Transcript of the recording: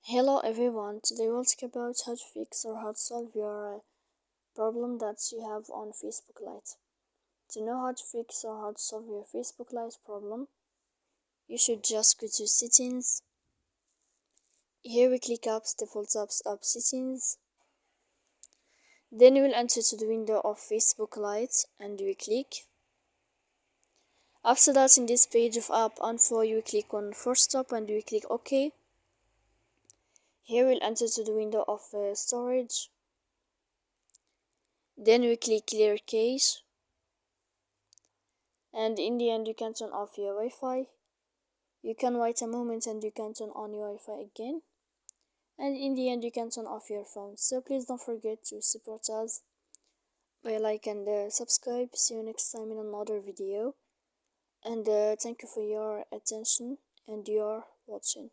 Hello everyone, today we'll talk about how to fix or how to solve your problem that you have on Facebook Lite. To know how to fix or how to solve your Facebook Lite problem, you should just go to settings. Here we click apps, default apps, app settings. Then you will enter to the window of Facebook Lite and we click. After that, in this page of app info, you click on force stop and we click OK. Here we'll enter to the window of storage. Then we click clear cache. And in the end you can turn off your Wi-Fi. You can wait a moment and you can turn on your Wi-Fi again. And in the end you can turn off your phone. So please don't forget to support us by like and subscribe. See you next time in another video. And thank you for your attention and your watching.